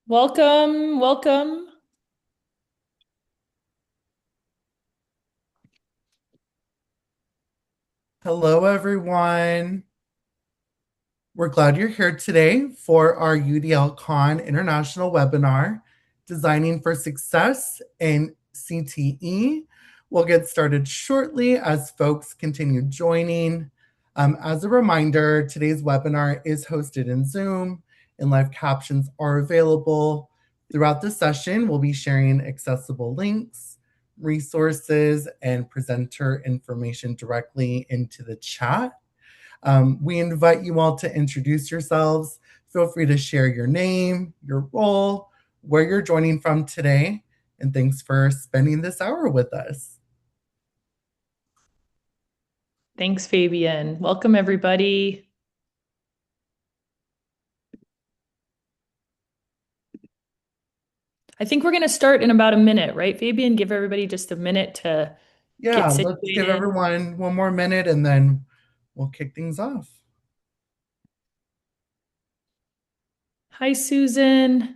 Welcome, welcome. Hello, everyone. We're glad you're here today for our UDL Con International webinar, Designing for Success in CTE. We'll get started shortly as folks continue joining. As a reminder, today's webinar is hosted in Zoom and live captions are available. Throughout the session, we'll be sharing accessible links, resources, and presenter information directly into the chat. We invite you all to introduce yourselves. Feel free to share your name, your role, where you're joining from today, and thanks for spending this hour with us. Thanks, Fabian. Welcome, everybody. I think we're going to start in about a minute, right, Fabian? Give everybody just a minute to Yeah, get let's give situated. everyone one more minute and then we'll kick things off. Hi, Susan.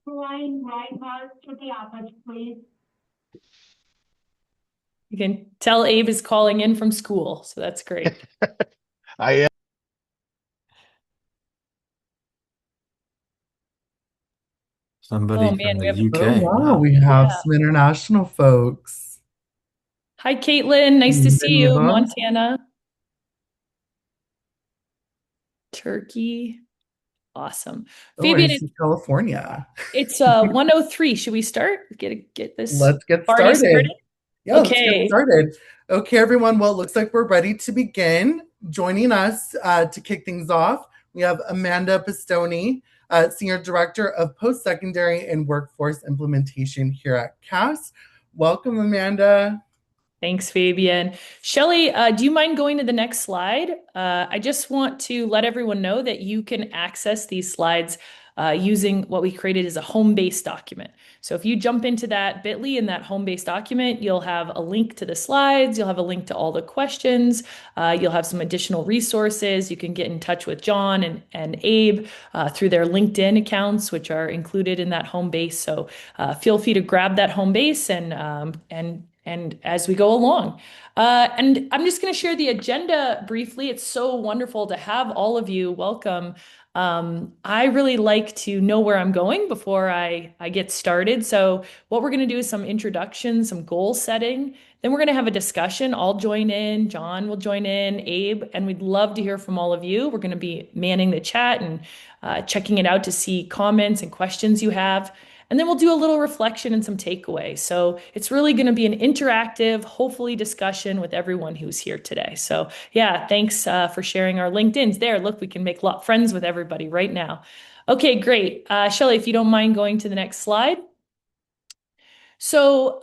Line right house to the office, please. You can tell Abe is calling in from school, so that's great. I am. Oh, Somebody man, from we the have, Oh, UK. wow, Wow. we have yeah. some international folks. Hi, Caitlin. Nice to see you, Bienvenidos. Montana. Turkey. Awesome. Oh, I Fabian, see California. it's 1:03. Should we start? Get this Let's get party started? started. Yeah, let's get Okay. started. Okay, everyone. Well, it looks like we're ready to begin. Joining us to kick things off, we have Amanda Pistone, Senior Director of Post-Secondary and Workforce Implementation here at CAS. Welcome, Amanda. Thanks, Fabian. Shelly, do you mind going to the next slide? I just want to let everyone know that you can access these slides using what we created as a home-based document. So if you jump into that bit.ly in that home-based document, you'll have a link to the slides, you'll have a link to all the questions, you'll have some additional resources. You can get in touch with John and Abe through their LinkedIn accounts, which are included in that home base. So feel free to grab that home base and as we go along. And I'm just going to share the agenda briefly. It's so wonderful to have all of you. Welcome. I really like to know where I'm going before I get started. So what we're going to do is some introduction, some goal setting. Then we're going to have a discussion. I'll join in. John will join in, Abe, and we'd love to hear from all of you. We're going to be manning the chat and checking it out to see comments and questions you have. And then we'll do a little reflection and some takeaways. So it's really going to be an interactive, hopefully, discussion with everyone who's here today. So yeah, thanks for sharing our LinkedIn's there. Look, we can make friends with everybody right now. Okay, great. Shelly, if you don't mind going to the next slide. So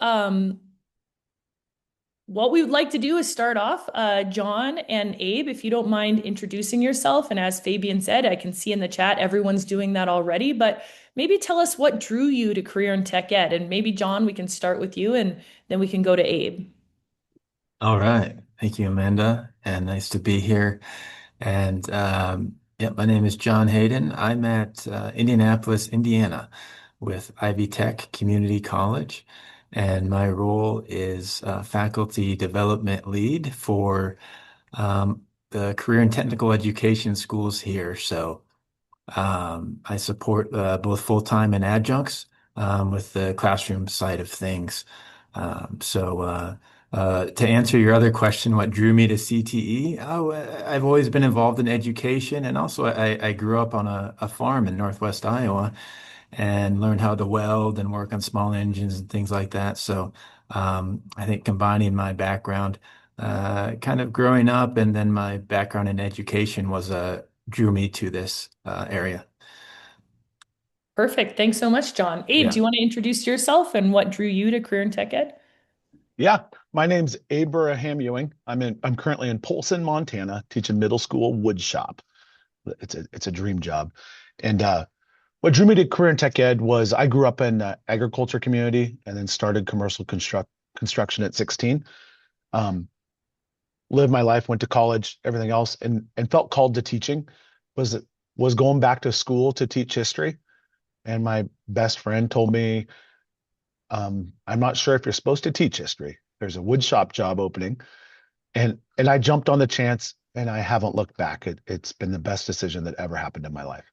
what we would like to do is start off, John and Abe, if you don't mind introducing yourself. And as Fabian said, I can see in the chat everyone's doing that already, but maybe tell us what drew you to career in tech ed. And maybe, John, we can start with you and then we can go to Abe. All right. Thank you, Amanda. And nice to be here. And yeah, my name is John Hayden. I'm at Indianapolis, Indiana with Ivy Tech Community College. And my role is faculty development lead for the career and technical education schools here. So I support both full-time and adjuncts with the classroom side of things. To answer your other question, what drew me to CTE? Oh, I've always been involved in education, and also I grew up on a farm in Northwest Iowa and learned how to weld and work on small engines and things like that. So I think combining my background, kind of growing up, and then my background in education was drew me to this area. Perfect. Thanks so much, John. Abe, do Yeah. you want to introduce yourself and what drew you to career in tech ed? Yeah, my name's Abraham Ewing. I'm currently in Polson, Montana, teaching middle school wood shop. It's a dream job. And what drew me to career in tech ed was I grew up in agriculture community and then started commercial construction at 16. Um, Lived my life, went to college, everything else, and felt called to teaching. Was was going back to school to teach history. And my best friend told me, I'm not sure if you're supposed to teach history. There's a wood shop job opening. And I jumped on the chance and I haven't looked back. It's been the best decision that ever happened in my life.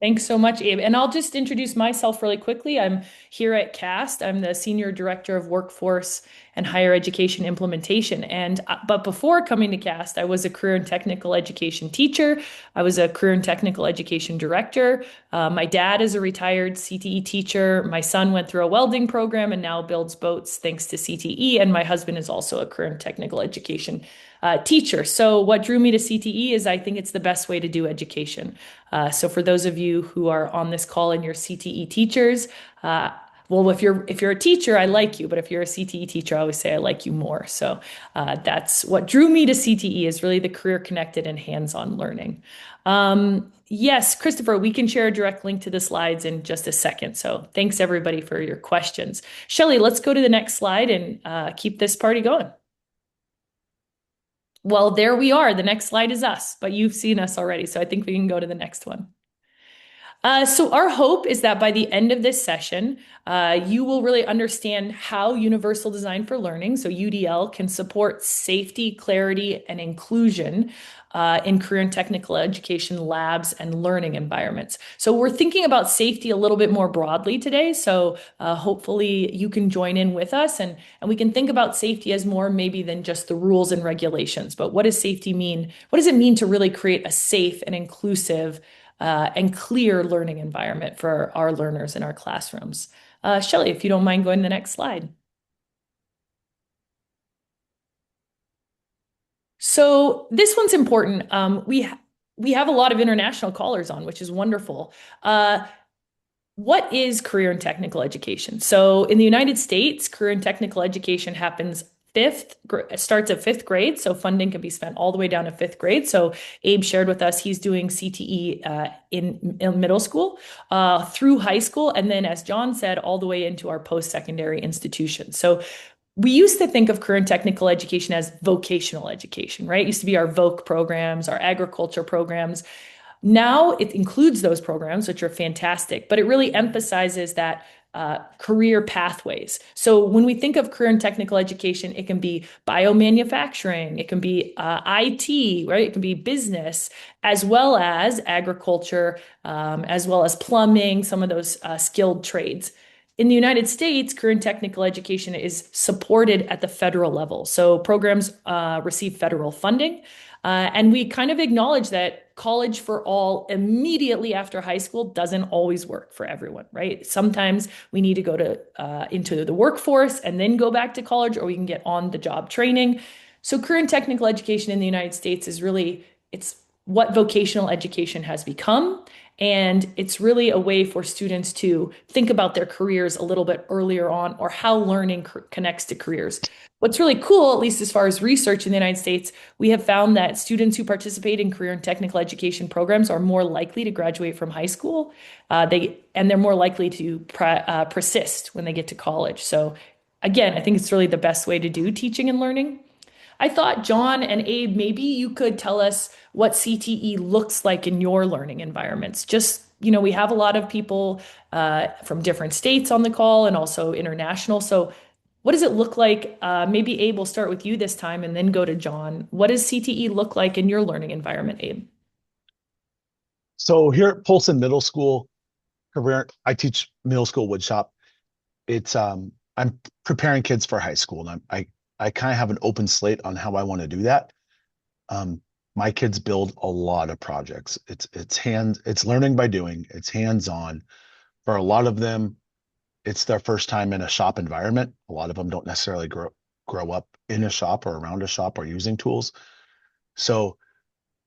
Thanks so much, Abe. And I'll just introduce myself really quickly. I'm here at CAST. I'm the Senior Director of Workforce and Higher Education Implementation. But before coming to CAST, I was a career and technical education teacher. I was a career and technical education director. My dad is a retired CTE teacher. My son went through a welding program and now builds boats thanks to CTE. And my husband is also a career and technical education teacher. So what drew me to CTE is I think it's the best way to do education. So for those of you who are on this call and you're CTE teachers, well, if you're a teacher, I like you, but if you're a CTE teacher, I always say I like you more. So that's what drew me to CTE is really the career connected and hands-on learning. Yes, Christopher, we can share a direct link to the slides in just a second. So thanks everybody for your questions. Shelley, let's go to the next slide and keep this party going. Well, there we are. The next slide is us, but you've seen us already, so I think we can go to the next one. So our hope is that by the end of this session, you will really understand how Universal Design for Learning, so UDL, can support safety, clarity, and inclusion in career and technical education labs and learning environments. So we're thinking about safety a little bit more broadly today. So hopefully you can join in with us and we can think about safety as more maybe than just the rules and regulations. But what does safety mean? What does it mean to really create a safe and inclusive and clear learning environment for our learners in our classrooms? Shelley, if you don't mind going to the next slide. So this one's important. We have a lot of international callers on, which is wonderful. What is career and technical education? So in the United States, career and technical education happens starts at fifth grade. So funding can be spent all the way down to fifth grade. So Abe shared with us he's doing CTE in middle school through high school. And then as John said, all the way into our post-secondary institutions. So we used to think of career and technical education as vocational education, right? It used to be our VOC programs, our agriculture programs. Now it includes those programs, which are fantastic, but it really emphasizes that career pathways. So when we think of career and technical education, it can be biomanufacturing, it can be IT, right? It can be business, as well as agriculture, as well as plumbing, some of those skilled trades. In the United States, career and technical education is supported at the federal level. So programs receive federal funding. And we kind of acknowledge that college for all immediately after high school doesn't always work for everyone, right? Sometimes we need to go to into the workforce and then go back to college, or we can get on the job training. So career and technical education in the United States is really, it's what vocational education has become. And it's really a way for students to think about their careers a little bit earlier on, or how learning connects to careers. What's really cool, at least as far as research in the United States, we have found that students who participate in career and technical education programs are more likely to graduate from high school. They're more likely to persist when they get to college. So again, I think it's really the best way to do teaching and learning. I thought, John and Abe, maybe you could tell us what CTE looks like in your learning environments. Just, we have a lot of people from different states on the call and also international. So what does it look like? Maybe Abe will start with you this time and then go to John. What does CTE look like in your learning environment, Abe? So here at Polson Middle School, I teach middle school woodshop. I'm preparing kids for high school, and I kind of have an open slate on how I want to do that. My kids build a lot of projects. It's learning by doing. It's hands-on. For a lot of them, it's their first time in a shop environment. A lot of them don't necessarily grow up in a shop or around a shop or using tools. So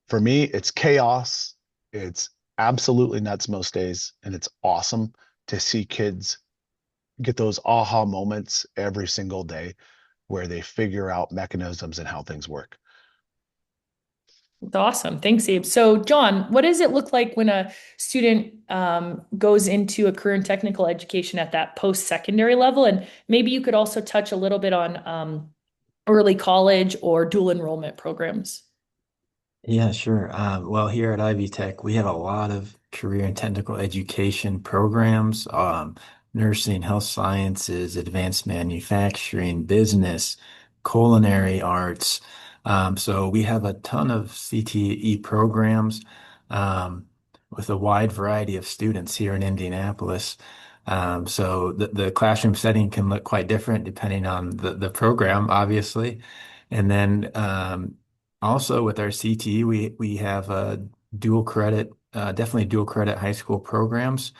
for me, it's chaos. It's absolutely nuts most days, and it's awesome to see kids get those aha moments every single day where they figure out mechanisms and how things work. That's awesome. Thanks, Abe. So, John, what does it look like when a student goes into a career and technical education at that post-secondary level? And maybe you could also touch a little bit on early college or dual enrollment programs. Yeah, sure. Well, here at Ivy Tech, we have a lot of career and technical education programs, nursing, health sciences, advanced manufacturing, business, culinary arts. So we have a ton of CTE programs with a wide variety of students here in Indianapolis. So the classroom setting can look quite different depending on the program, obviously. And then also with our CTE, we have dual credit, definitely dual credit high school programs.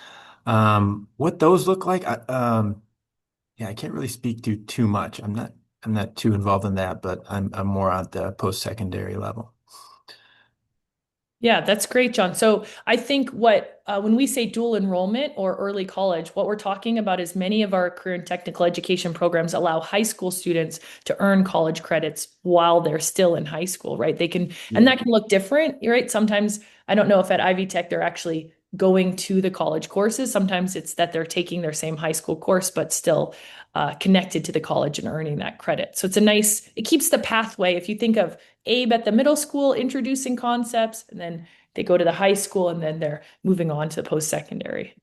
What those look like, yeah, I can't really speak to too much. I'm not too involved in that, but I'm more at the post-secondary level. Yeah, that's great, John. So I think when we say dual enrollment or early college, what we're talking about is many of our career and technical education programs allow high school students to earn college credits while they're still in high school, right? And Yeah. that can look different, right? Sometimes, I don't know if at Ivy Tech they're actually going to the college courses. Sometimes it's that they're taking their same high school course, but still connected to the college and earning that credit. So it keeps the pathway. If you think of Abe at the middle school introducing concepts, and then they go to the high school, and then they're moving on to post-secondary.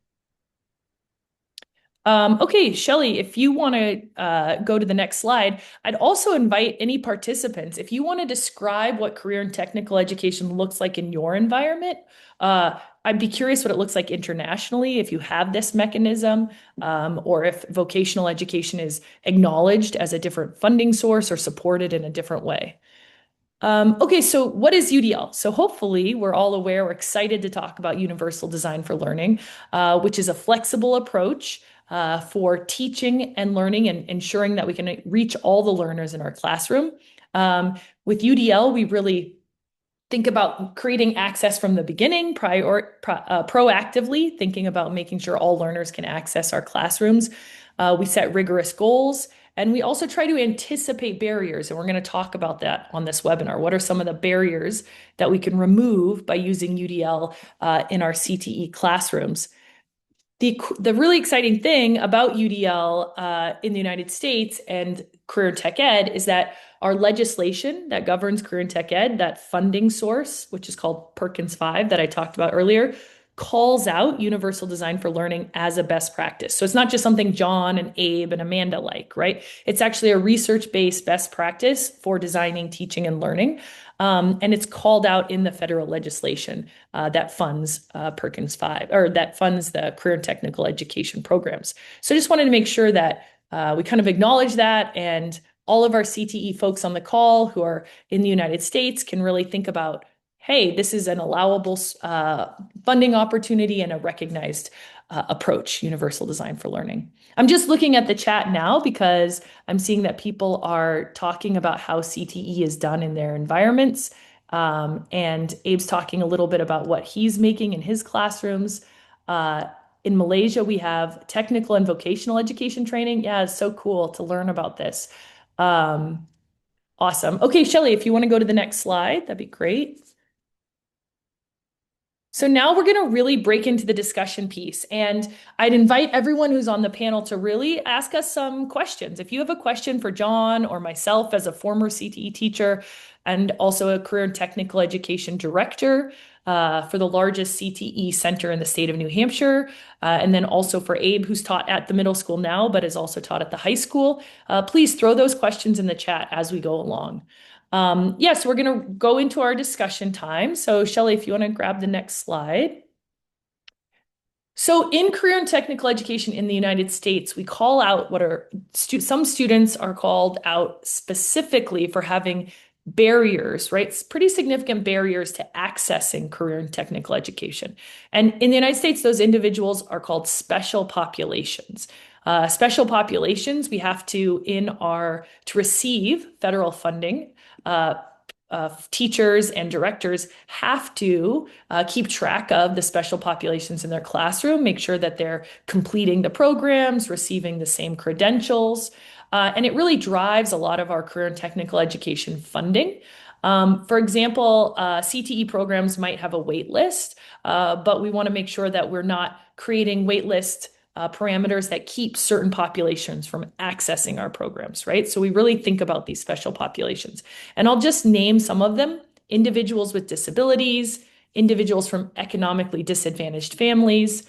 Okay, Shelly, if you want to go to the next slide, I'd also invite any participants, if you want to describe what career and technical education looks like in your environment, I'd be curious what it looks like internationally, if you have this mechanism, or if vocational education is acknowledged as a different funding source or supported in a different way. Okay, so what is UDL? So hopefully we're all aware, we're excited to talk about Universal Design for Learning, which is a flexible approach for teaching and learning and ensuring that we can reach all the learners in our classroom. With UDL, we really think about creating access from the beginning, proactively thinking about making sure all learners can access our classrooms. We set rigorous goals, and we also try to anticipate barriers. And we're going to talk about that on this webinar. What are some of the barriers that we can remove by using UDL in our CTE classrooms? The really exciting thing about UDL in the United States and career tech ed is that our legislation that governs career and tech ed, that funding source, which is called Perkins 5 that I talked about earlier, calls out universal design for learning as a best practice. So it's not just something John and Abe and Amanda like, right? It's actually a research-based best practice for designing, teaching, and learning. And it's called out in the federal legislation that funds Perkins 5, or that funds the career and technical education programs. So I just wanted to make sure that we kind of acknowledge that, and all of our CTE folks on the call who are in the United States can really think about, hey, this is an allowable funding opportunity and a recognized approach, universal design for learning. I'm just looking at the chat now because I'm seeing that people are talking about how CTE is done in their environments. And Abe's talking a little bit about what he's making in his classrooms. In Malaysia, we have technical and vocational education training. Yeah, it's so cool to learn about this. Awesome. Okay, Shelly, if you want to go to the next slide, that'd be great. So now we're going to really break into the discussion piece, and I'd invite everyone who's on the panel to really ask us some questions. If you have a question for John or myself as a former CTE teacher and also a career and technical education director for the largest CTE center in the state of New Hampshire, and then also for Abe, who's taught at the middle school now, but is also taught at the high school, please throw those questions in the chat as we go along. Yes, we're going to go into our discussion time. So Shelly, if you want to grab the next slide. So in career and technical education in the United States, we call out some students are called out specifically for having barriers, right? It's pretty significant barriers to accessing career and technical education. And in the United States, those individuals are called special populations. Special populations, we have to receive federal funding, teachers and directors have to keep track of the special populations in their classroom, make sure that they're completing the programs, receiving the same credentials. And it really drives a lot of our career and technical education funding. For example, CTE programs might have a wait list, but we want to make sure that we're not creating wait list parameters that keep certain populations from accessing our programs, right? So we really think about these special populations. And I'll just name some of them: individuals with disabilities, individuals from economically disadvantaged families,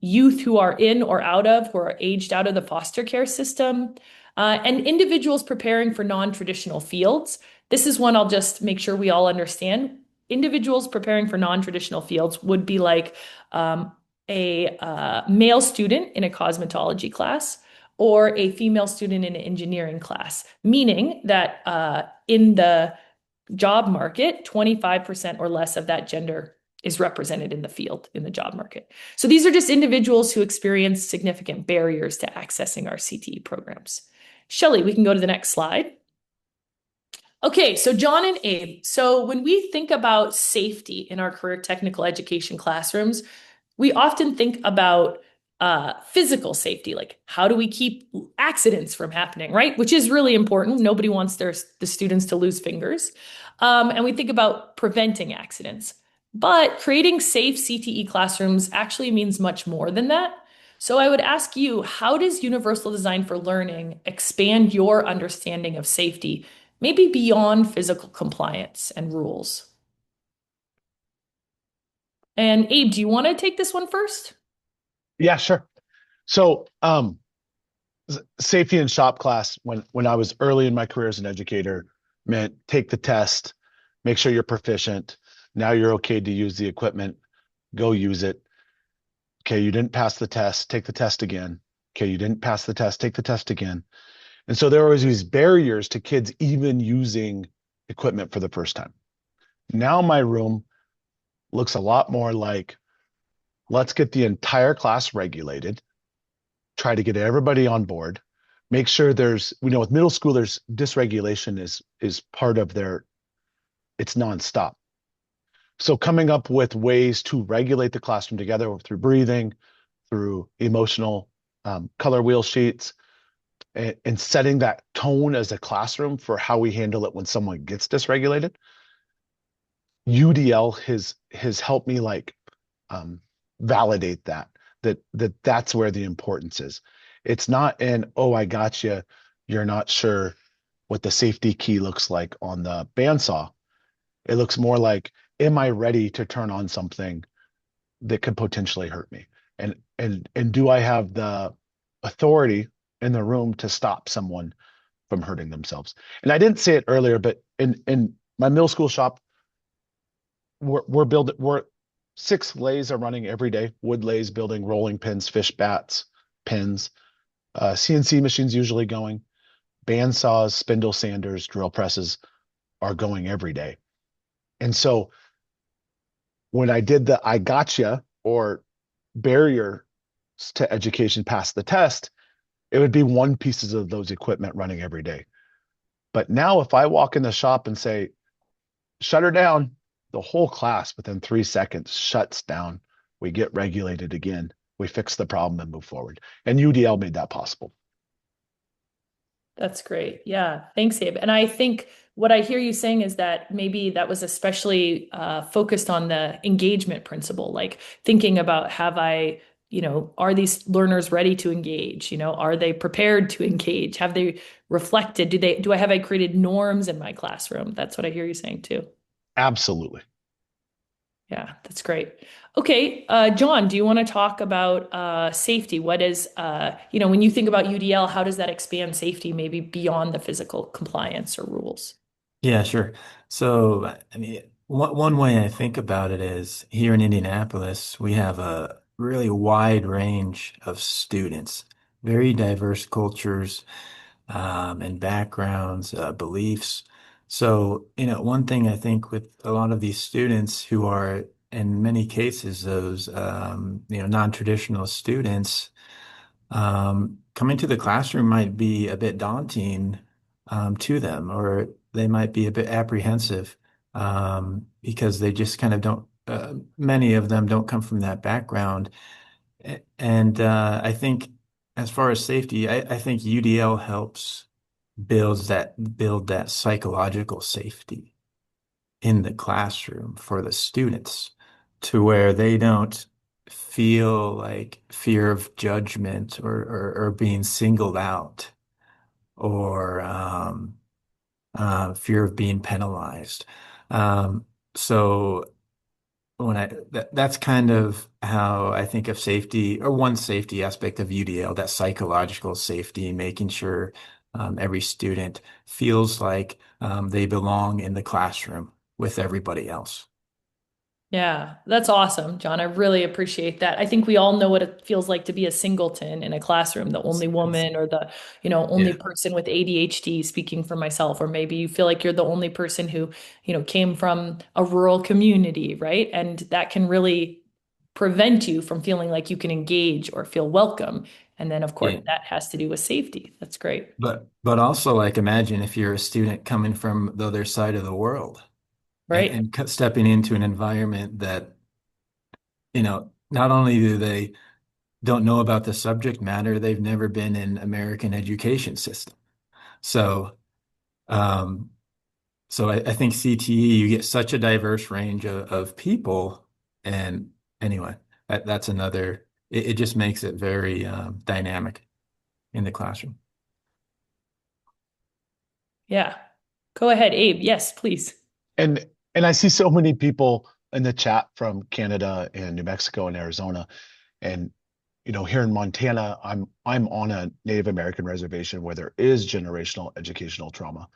youth who are in or out of, who are aged out of the foster care system, and individuals preparing for non-traditional fields. This is one I'll just make sure we all understand. Individuals preparing for non-traditional fields would be like a male student in a cosmetology class or a female student in an engineering class, meaning that in the job market, 25% or less of that gender is represented in the field, in the job market. So these are just individuals who experience significant barriers to accessing our CTE programs. Shelley, we can go to the next slide. Okay, so John and Abe. So when we think about safety in our career technical education classrooms, we often think about physical safety, like how do we keep accidents from happening, right? Which is really important. Nobody wants the students to lose fingers. And we think about preventing accidents. But creating safe CTE classrooms actually means much more than that. So I would ask you, how does universal design for learning expand your understanding of safety, maybe beyond physical compliance and rules? And Abe, do you want to take this one first? Yeah, sure. So, safety in shop class when I was early in my career as an educator meant take the test, make sure you're proficient. Now you're okay to use the equipment, go use it. Okay, you didn't pass the test, take the test again. Okay, you didn't pass the test, take the test again. And so there were these barriers to kids even using equipment for the first time. Now my room looks a lot more like, let's get the entire class regulated, try to get everybody on board, make sure there's, with middle schoolers, dysregulation is part of it's nonstop. So coming up with ways to regulate the classroom together through breathing, through emotional color wheel sheets, and setting that tone as a classroom for how we handle it when someone gets dysregulated. UDL has helped me validate that's where the importance is. It's not oh, I got you. You're not sure what the safety key looks like on the bandsaw. It looks more like, am I ready to turn on something that could potentially hurt me? And do I have the authority in the room to stop someone from hurting themselves? And I didn't say it earlier, but in my middle school shop, we're 6 lathes are running every day. Wood lathes building rolling pins, fish bats, pins, CNC machines usually going, band saws, spindle sanders, drill presses are going every day. And so when I did the I gotcha or barrier to education pass the test, it would be one pieces of those equipment running every day. But now if I walk in the shop and say, shut her down, the whole class within 3 seconds shuts down. We get regulated again. We fix the problem and move forward. And UDL made that possible. That's great. Yeah. Thanks, Abe. And I think what I hear you saying is that maybe that was especially focused on the engagement principle, like thinking about are these learners ready to engage? Are they prepared to engage? Have they reflected? Have I created norms in my classroom? That's what I hear you saying too. Absolutely. Yeah, that's great. Okay, John, do you want to talk about safety? What is, when you think about UDL, how does that expand safety maybe beyond the physical compliance or rules? Yeah, sure. So, I mean, one way I think about it is here in Indianapolis, we have a really wide range of students, very diverse cultures, and backgrounds, beliefs. So, one thing I think with a lot of these students who are, in many cases, those, non-traditional students, coming to the classroom might be a bit daunting, to them, or they might be a bit apprehensive because they just kind of don't, many of them don't come from that background. And I think as far as safety, I think UDL helps build that psychological safety in the classroom for the students to where they don't feel like fear of judgment or being singled out or fear of being penalized. So that's kind of how I think of safety, or one safety aspect of UDL, that psychological safety, making sure every student feels like they belong in the classroom with everybody else. Yeah, that's awesome, John. I really appreciate that. I think we all know what it feels like to be a singleton in a classroom, the only woman or the, only Yeah. person with ADHD, speaking for myself, or maybe you feel like you're the only person who, came from a rural community, right? And that can really prevent you from feeling like you can engage or feel welcome. And then, of course, Yeah. that has to do with safety. That's great. But also, like, imagine if you're a student coming from the other side of the world Right. and stepping into an environment that, not only do they don't know about the subject matter, they've never been in American education system. So, um, so I think CTE, you get such a diverse range of people. And anyway, that's another, it just makes it very dynamic in the classroom. Yeah. Go ahead, Abe. Yes, please. And and I see so many people in the chat from Canada and New Mexico and Arizona. And here in Montana, I'm on a Native American reservation where there is generational educational trauma.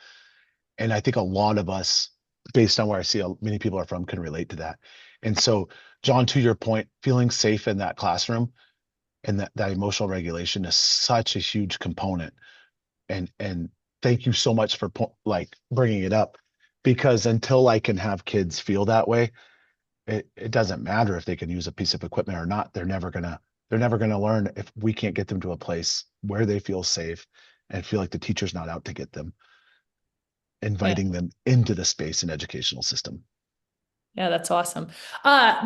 And I think a lot of us, based on where I see many people are from, can relate to that. And so, John, to your point, feeling safe in that classroom and that emotional regulation is such a huge component. And thank you so much for like bringing it up, because until I can have kids feel that way, it doesn't matter if they can use a piece of equipment or not. They're never gonna learn if we can't get them to a place where they feel safe and feel like the teacher's not out to get them, Yeah. inviting them into the space and educational system. Yeah, that's awesome.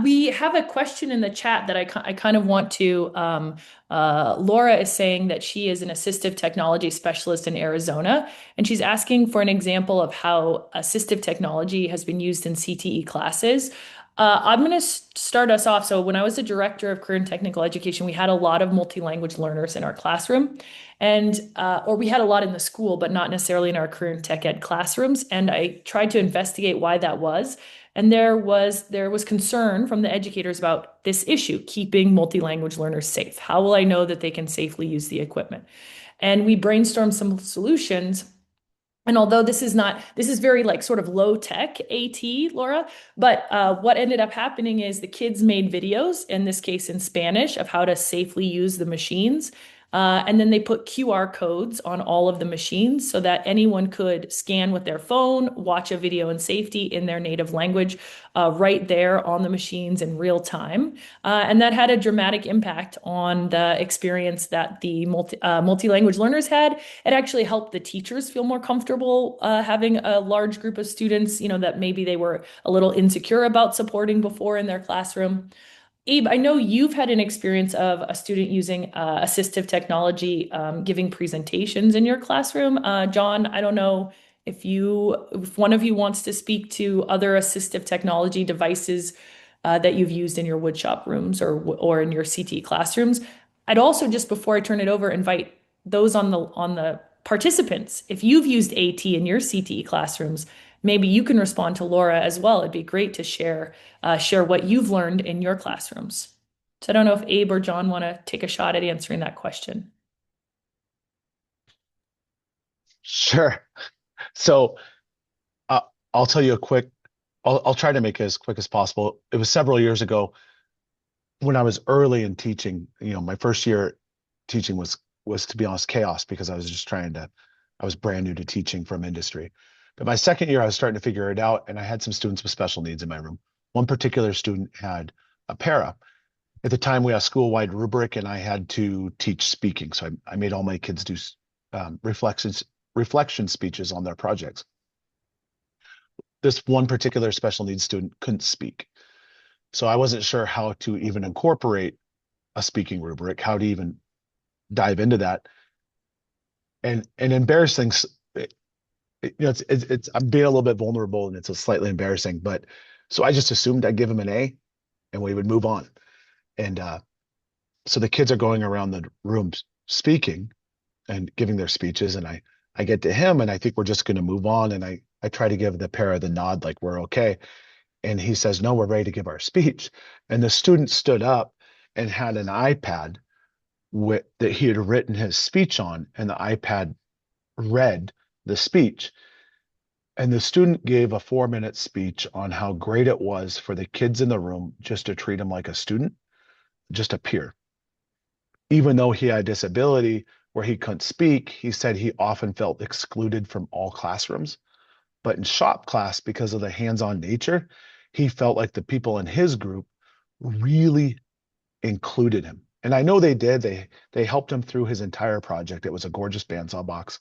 We have a question in the chat that I kind of want to. Laura is saying that she is an assistive technology specialist in Arizona, and she's asking for an example of how assistive technology has been used in CTE classes. I'm going to start us off. So, when I was the director of career and technical education, we had a lot of multi-language learners in our classroom, and or we had a lot in the school, but not necessarily in our career and tech ed classrooms. And I tried to investigate why that was. And there was concern from the educators about this issue, keeping multi-language learners safe. How will I know that they can safely use the equipment? And we brainstormed some solutions. And although this is very like sort of low tech AT, Laura, but what ended up happening is the kids made videos, in this case in Spanish, of how to safely use the machines. And then they put QR codes on all of the machines so that anyone could scan with their phone, watch a video in safety in their native language, right there on the machines in real time. And that had a dramatic impact on the experience that the multi-language learners had. It actually helped the teachers feel more comfortable having a large group of students, that maybe they were a little insecure about supporting before in their classroom. Abe, I know you've had an experience of a student using assistive technology, giving presentations in your classroom. John, I don't know if one of you wants to speak to other assistive technology devices that you've used in your woodshop rooms or in your CT classrooms. I'd also, just before I turn it over, invite those on the participants. If you've used AT in your CTE classrooms, maybe you can respond to Laura as well. It'd be great to share what you've learned in your classrooms. So I don't know if Abe or John want to take a shot at answering that question. Sure. So uh, I'll tell you a quick. I'll try to make it as quick as possible. It was several years ago when I was early in teaching. My first year teaching was, to be honest, chaos, because I was brand new to teaching from industry. But my second year, I was starting to figure it out, and I had some students with special needs in my room. One particular student had a para. At the time, we had a school-wide rubric, and I had to teach speaking. So I made all my kids do reflection speeches on their projects. this one particular special needs student couldn't speak. So I wasn't sure how to even incorporate a speaking rubric, how to even dive into that. And embarrassing, it's I'm being a little bit vulnerable and it's a slightly embarrassing, but so I just assumed I'd give him an A and we would move on. And so the kids are going around the room speaking and giving their speeches, and I get to him and I think we're just going to move on, and I try to give the para the nod like we're okay, and he says no, we're ready to give our speech. And the student stood up and had an iPad that he had written his speech on, and the iPad read the speech. And the student gave a 4-minute speech on how great it was for the kids in the room just to treat him like a student, just a peer. Even though he had a disability where he couldn't speak, he said he often felt excluded from all classrooms. But in shop class, because of the hands-on nature, he felt like the people in his group really included him. And I know they did. They helped him through his entire project. It was a gorgeous bandsaw box.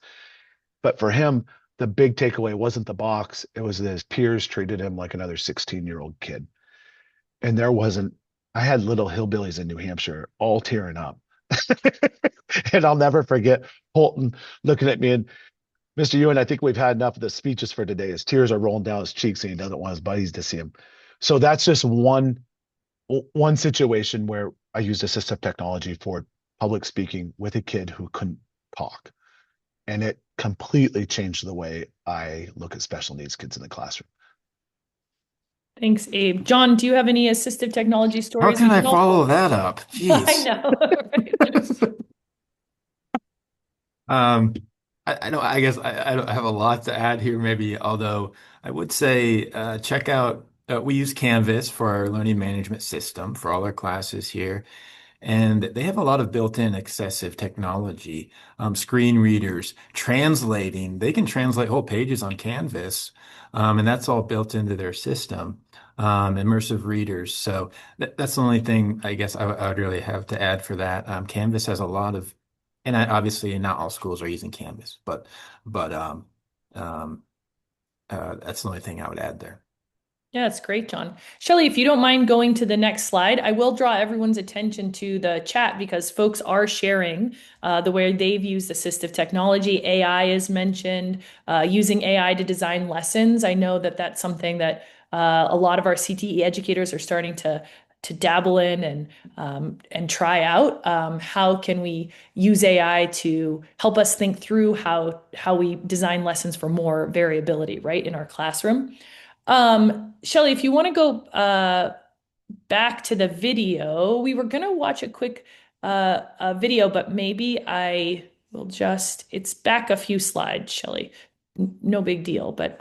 But for him, the big takeaway wasn't the box. It was that his peers treated him like another 16-year-old kid. And I had little hillbillies in New Hampshire all tearing up. And I'll never forget Holton looking at me and, Mr. Ewan, I think we've had enough of the speeches for today. His tears are rolling down his cheeks and he doesn't want his buddies to see him. So that's just one situation where I used assistive technology for public speaking with a kid who couldn't talk. And it completely changed the way I look at special needs kids in the classroom. Thanks, Abe. John, do you have any assistive technology How stories? can You I can follow also. that up? I Jeez. know. I know, I guess I don't have a lot to add here, maybe, although I would say check out, we use Canvas for our learning management system for all our classes here. And they have a lot of built-in accessive technology, screen readers, translating. They can translate whole pages on Canvas, and that's all built into their system. Immersive readers. So that's the only thing I guess I would really have to add for that. Canvas has a lot of, and obviously not all schools are using Canvas, but um, that's the only thing I would add there. Yeah, that's great, John. Shelley, if you don't mind going to the next slide, I will draw everyone's attention to the chat because folks are sharing the way they've used assistive technology. AI is mentioned, using AI to design lessons. I know that that's something that a lot of our CTE educators are starting to dabble in and try out. How can we use AI to help us think through how we design lessons for more variability, right, in our classroom? Shelley, if you want to go back to the video, we were going to watch a quick video, but maybe I will it's back a few slides, Shelley. No big deal, but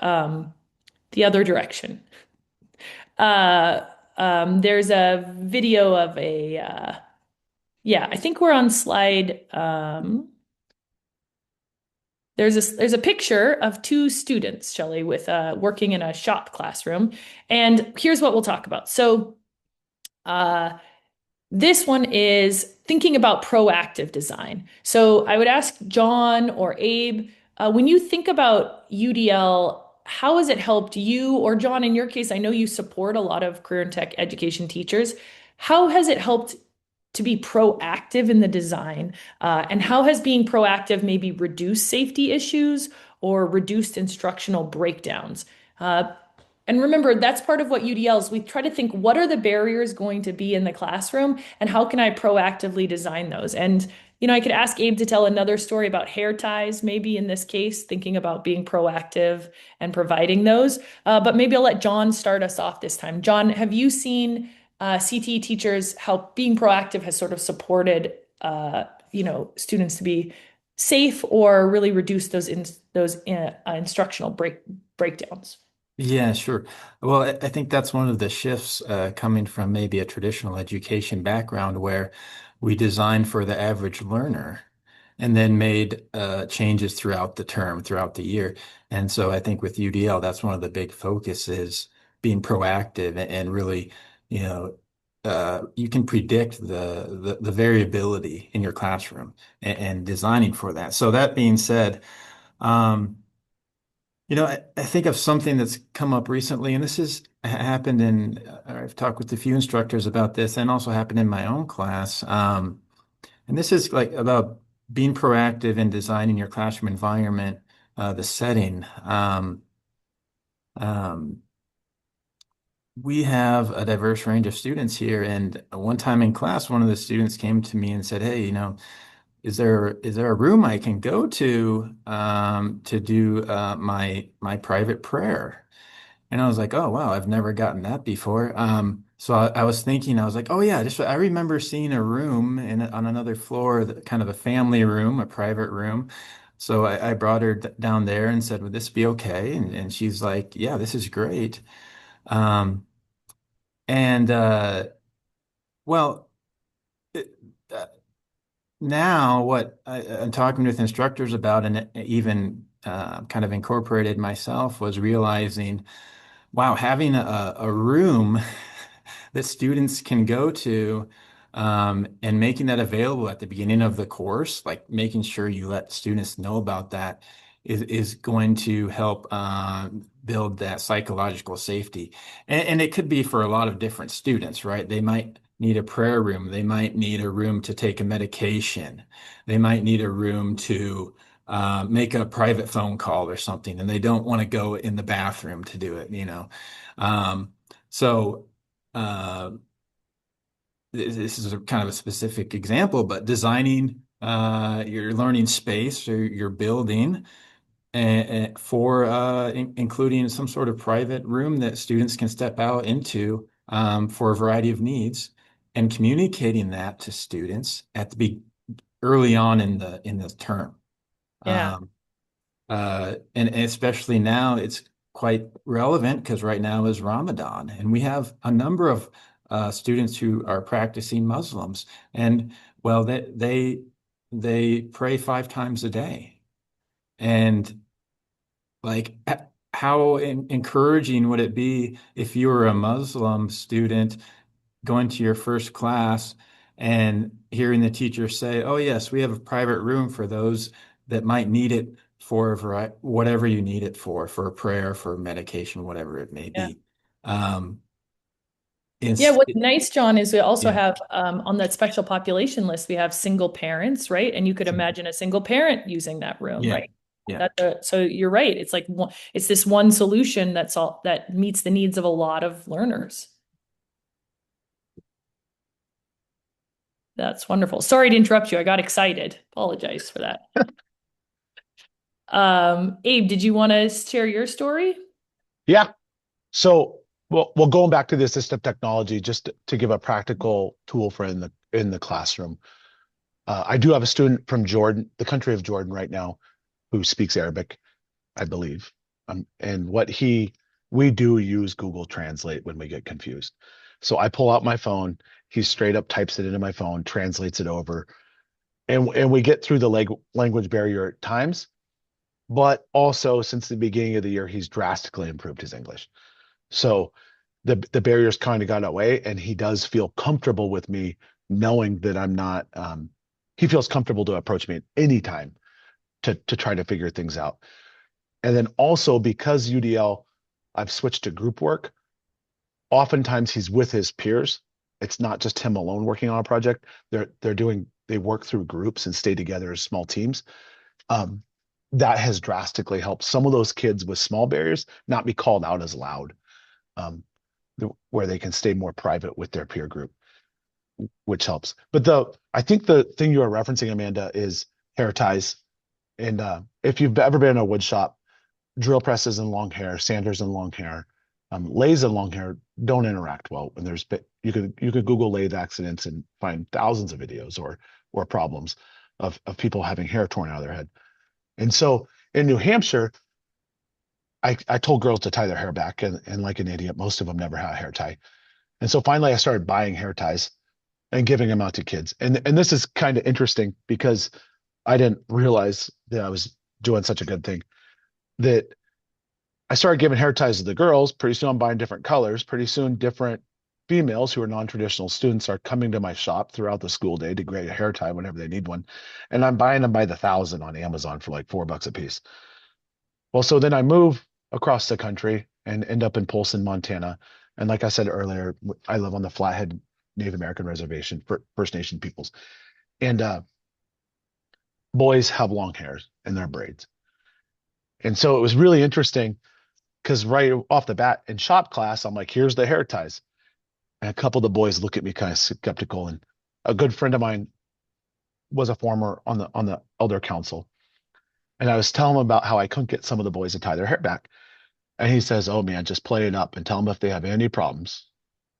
the other direction. There's a video of yeah, I think we're on slide. There's a picture of two students, Shelley, with working in a shop classroom. And here's what we'll talk about. So this one is thinking about proactive design. So I would ask John or Abe, when you think about UDL, how has it helped you, or John, in your case, I know you support a lot of career and tech education teachers. How has it helped to be proactive in the design? And how has being proactive maybe reduced safety issues or reduced instructional breakdowns? And remember, that's part of what UDL is. We try to think, what are the barriers going to be in the classroom and how can I proactively design those? And, I could ask Abe to tell another story about hair ties, maybe in this case, thinking about being proactive and providing those. But maybe I'll let John start us off this time. John, have you seen CTE teachers how being proactive has sort of supported, students to be safe or really reduce those instructional breakdowns? Yeah, sure. Well, I think that's one of the shifts coming from maybe a traditional education background where we designed for the average learner and then made changes throughout the term, throughout the year. And so I think with UDL, that's one of the big focuses, being proactive and really, you can predict the variability in your classroom and designing for that. So that being said, um, I think of something that's come up recently, and this has happened I've talked with a few instructors about this and also happened in my own class. And this is like about being proactive in designing your classroom environment, the setting. Um, we have a diverse range of students here, and one time in class, one of the students came to me and said, "Hey, is there a room I can go to do my private prayer?" And I was like, "Oh wow, I've never gotten that before." So I was thinking, I was like, "Oh yeah, just I remember seeing a room on another floor, kind of a family room, a private room." So I brought her down there and said, "Would this be okay?" And she's like, "Yeah, this is great." Um, and well. It, uh, Now what I'm talking with instructors about and even kind of incorporated myself was realizing, wow, having a room that students can go to and making that available at the beginning of the course, like making sure you let students know about that is going to help build that psychological safety. And it could be for a lot of different students, right? They might need a prayer room. They might need a room to take a medication. They might need a room to make a private phone call or something, and they don't want to go in the bathroom to do it. Um, so uh, this is kind of a specific example, but designing your learning space or your building for including some sort of private room that students can step out into for a variety of needs, and communicating that to students at early on in the term. Yeah. Um, and especially now, it's quite relevant because right now is Ramadan, and we have a number of students who are practicing Muslims, and well, they pray 5 times a day, and like how encouraging would it be if you were a Muslim student going to your first class and hearing the teacher say, "Oh, yes, we have a private room for those that might need it for whatever you need it for a prayer, for medication, whatever it may Yeah. be." Um, Yeah, it's what's nice, John, is we also yeah, have on that special population list, we have single parents, right? And you could imagine a single parent using that room, yeah, right? yeah. So you're right. It's like it's this one solution that meets the needs of a lot of learners. That's wonderful. Sorry to interrupt you. I got excited. Apologize for that. Abe, did you want to share your story? Yeah. So, well, going back to the assistive technology, just to give a practical tool for in the classroom. I do have a student from Jordan, the country of Jordan, right now, who speaks Arabic, I believe. And we do use Google Translate when we get confused. So I pull out my phone, he straight up types it into my phone, translates it over, and we get through the language barrier at times. But also, since the beginning of the year, he's drastically improved his English. So the barriers kind of got away, and he does feel comfortable with me knowing that I'm not. He feels comfortable to approach me at any time to try to figure things out. And then also because UDL, I've switched to group work. Oftentimes he's with his peers. It's not just him alone working on a project. They work through groups and stay together as small teams. Um, that has drastically helped some of those kids with small barriers not be called out as loud, um, where they can stay more private with their peer group, which helps. But I think the thing you are referencing, Amanda, is hair ties. And if you've ever been in a wood shop, drill presses and long hair, sanders and long hair, lathes and long hair don't interact well. And you could Google lathe accidents and find thousands of videos or problems of people having hair torn out of their head. And so in New Hampshire, I told girls to tie their hair back, and like an idiot, most of them never had a hair tie. And so finally, I started buying hair ties and giving them out to kids. And this is kind of interesting because I didn't realize that I was doing such a good thing. That I started giving hair ties to the girls. Pretty soon, I'm buying different colors. Pretty soon, different females who are non-traditional students are coming to my shop throughout the school day to get a hair tie whenever they need one. And I'm buying them by the thousand on Amazon for like $4 a piece. Well, so then I move across the country and end up in Polson, Montana. And like I said earlier, I live on the Flathead Native American Reservation for First Nation peoples. And boys have long hairs in their braids. And so it was really interesting because right off the bat in shop class, I'm like, here's the hair ties. And a couple of the boys look at me kind of skeptical. And a good friend of mine was a former on the elder council. And I was telling him about how I couldn't get some of the boys to tie their hair back. And he says, "Oh man, just play it up and tell them if they have any problems,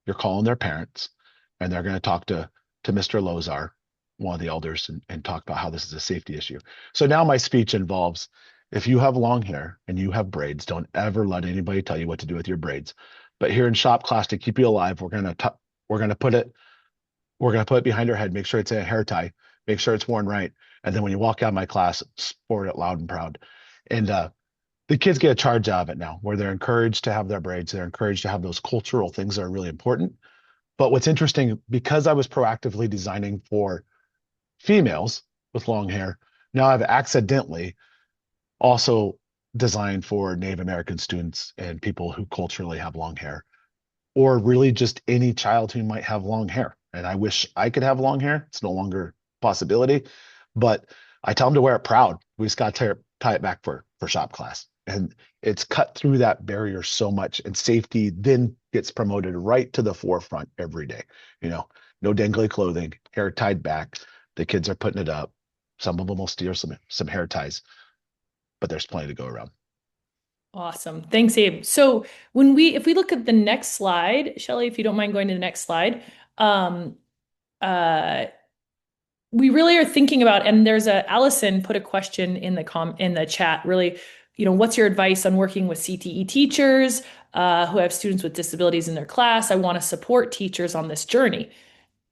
you're calling their parents, and they're going to talk to Mr. Lozar, one of the elders, and talk about how this is a safety issue." So now my speech involves, if you have long hair and you have braids, don't ever let anybody tell you what to do with your braids. But here in shop class, to keep you alive, we're gonna put it behind your head, make sure it's a hair tie, make sure it's worn right, and then when you walk out of my class, sport it loud and proud. And the kids get a charge out of it now, where they're encouraged to have their braids. They're encouraged to have those cultural things that are really important. But what's interesting, because I was proactively designing for females with long hair, now I've accidentally also designed for Native American students and people who culturally have long hair, or really just any child who might have long hair. And I wish I could have long hair. It's no longer a possibility, but I tell them to wear it proud. We just got to tie it back for shop class. And it's cut through that barrier so much, and safety then gets promoted right to the forefront every day. You know, no dangly clothing, hair tied back. The kids are putting it up. Some of them will steal some hair ties, but there's plenty to go around. Awesome. Thanks, Abe. So if we look at the next slide, Shelley, if you don't mind going to the next slide, um, uh, we really are thinking about, and there's Allison put a question in the chat, really, what's your advice on working with CTE teachers who have students with disabilities in their class? I want to support teachers on this journey.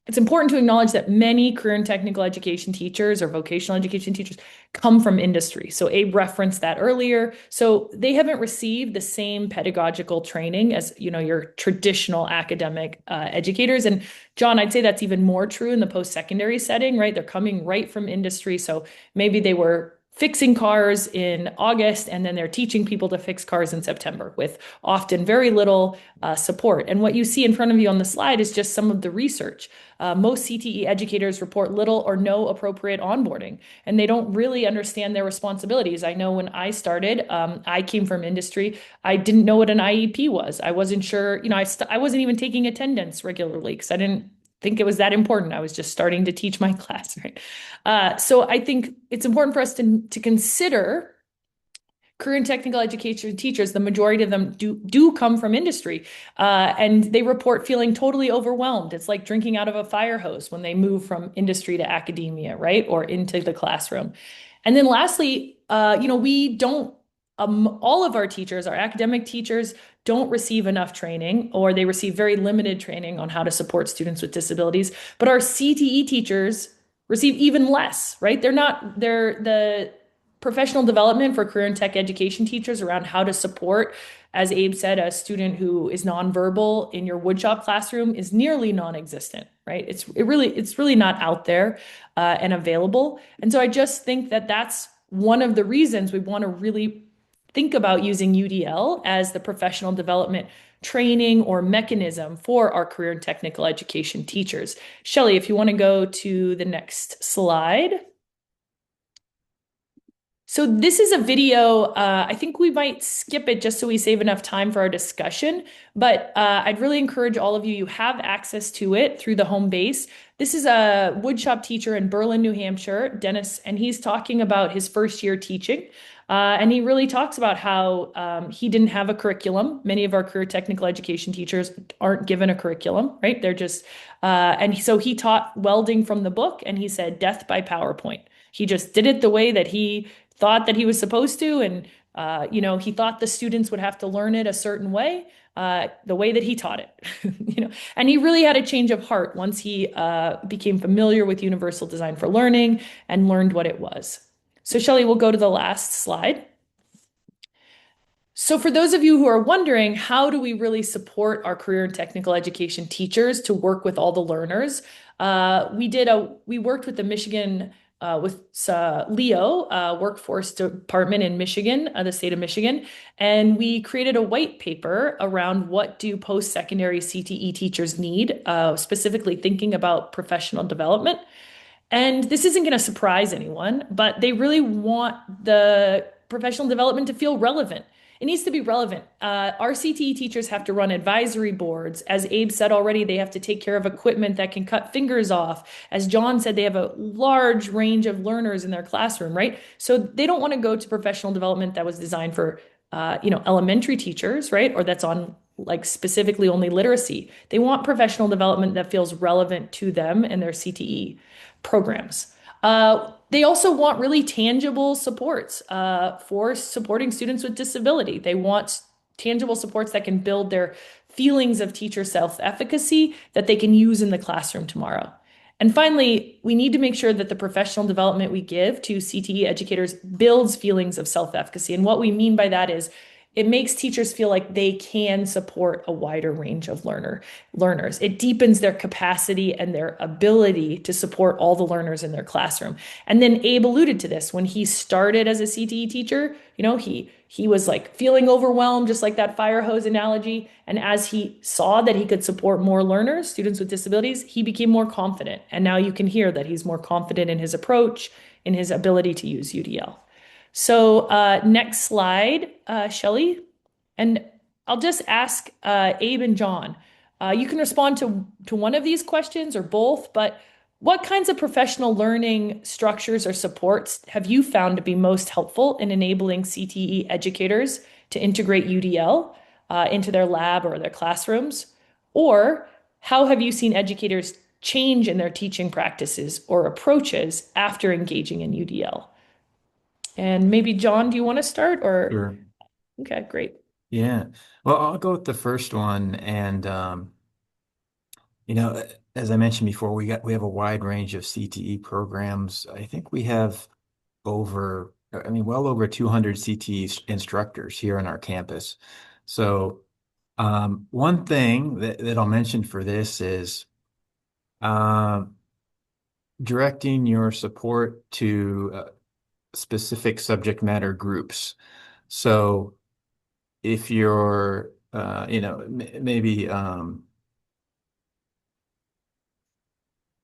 It's important to acknowledge that many career and technical education teachers or vocational education teachers come from industry. So Abe referenced that earlier. So they haven't received the same pedagogical training as, your traditional academic educators. And John, I'd say that's even more true in the post-secondary setting, right? They're coming right from industry. So maybe they were fixing cars in August, and then they're teaching people to fix cars in September with often very little support. And what you see in front of you on the slide is just some of the research. Most CTE educators report little or no appropriate onboarding, and they don't really understand their responsibilities. I know when I started, I came from industry. I didn't know what an IEP was. I wasn't sure, I wasn't even taking attendance regularly because I didn't think it was that important. I was just starting to teach my class, right? So I think it's important for us to consider career and technical education teachers. The majority of them do come from industry, and they report feeling totally overwhelmed. It's like drinking out of a fire hose when they move from industry to academia, right? Or into the classroom. And then lastly, we don't, all of our teachers, our academic teachers, don't receive enough training, or they receive very limited training on how to support students with disabilities. But our CTE teachers receive even less, right? They're the professional development for career and tech education teachers around how to support, as Abe said, a student who is nonverbal in your woodshop classroom is nearly non-existent, right? It's really not out there and available. And so I just think that that's one of the reasons we want to really think about using UDL as the professional development training or mechanism for our career and technical education teachers. Shelley, if you want to go to the next slide. So this is a video, I think we might skip it just so we save enough time for our discussion, but I'd really encourage all of you, you have access to it through the home base. This is a woodshop teacher in Berlin, New Hampshire, Dennis, and he's talking about his first year teaching. And he really talks about how he didn't have a curriculum. Many of our career technical education teachers aren't given a curriculum, right? They're just, and so he taught welding from the book, and he said death by PowerPoint. He just did it the way that he thought that he was supposed to. And, he thought the students would have to learn it a certain way, the way that he taught it, and he really had a change of heart once he became familiar with universal design for learning and learned what it was. So Shelley, we'll go to the last slide. So for those of you who are wondering, how do we really support our career and technical education teachers to work with all the learners? We worked with the Michigan with Leo, workforce department in Michigan, the state of Michigan, and we created a white paper around what do post-secondary CTE teachers need, specifically thinking about professional development. And this isn't going to surprise anyone, but they really want the professional development to feel relevant. It needs to be relevant. Our CTE teachers have to run advisory boards. As Abe said already, they have to take care of equipment that can cut fingers off. As John said, they have a large range of learners in their classroom, right? So they don't want to go to professional development that was designed for, elementary teachers, right? Or that's on like specifically only literacy. They want professional development that feels relevant to them and their CTE programs. They also want really tangible supports for supporting students with disability. They want tangible supports that can build their feelings of teacher self-efficacy that they can use in the classroom tomorrow. And finally, we need to make sure that the professional development we give to CTE educators builds feelings of self-efficacy. And what we mean by that is it makes teachers feel like they can support a wider range of learners. It deepens their capacity and their ability to support all the learners in their classroom. And then Abe alluded to this when he started as a CTE teacher, he was like feeling overwhelmed, just like that fire hose analogy. And as he saw that he could support more learners, students with disabilities, he became more confident. And now you can hear that he's more confident in his approach, in his ability to use UDL. So next slide, Shelley. And I'll just ask Abe and John. You can respond to one of these questions or both, but what kinds of professional learning structures or supports have you found to be most helpful in enabling CTE educators to integrate UDL into their lab or their classrooms? Or how have you seen educators change in their teaching practices or approaches after engaging in UDL? And maybe John, do you want to start or? Sure. Okay, great. Yeah. Well, I'll go with the first one. And, you know, as I mentioned before, we have a wide range of CTE programs. I think we have well over 200 CTE instructors here on our campus. So, one thing that I'll mention for this is, directing your support to specific subject matter groups. So if you're, maybe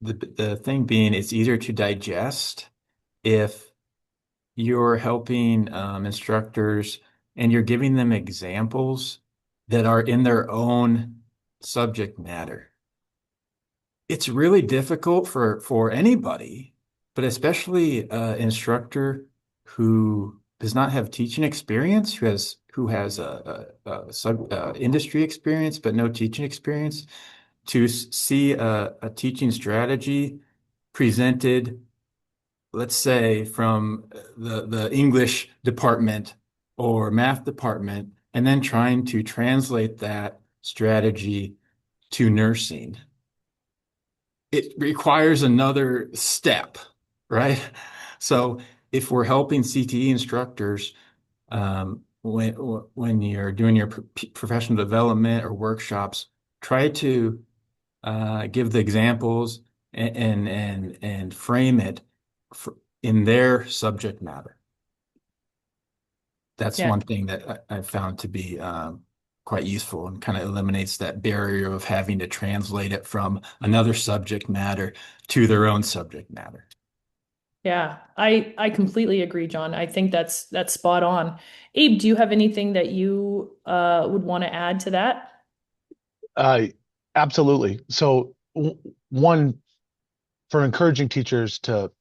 the thing being, it's easier to digest if you're helping instructors and you're giving them examples that are in their own subject matter. It's really difficult for anybody, but especially an instructor who does not have teaching experience, who has a industry experience but no teaching experience, to see a teaching strategy presented, let's say, from the English department or math department, and then trying to translate that strategy to nursing. It requires another step, right? So if we're helping CTE instructors, when you're doing your professional development or workshops, try to give the examples and frame it in their subject matter. That's Yeah. one thing that I've found to be quite useful and kind of eliminates that barrier of having to translate it from another subject matter to their own subject matter. Yeah, I completely agree, John. I think that's spot on. Abe, do you have anything that you would want to add to that? Absolutely. So one, for encouraging teachers to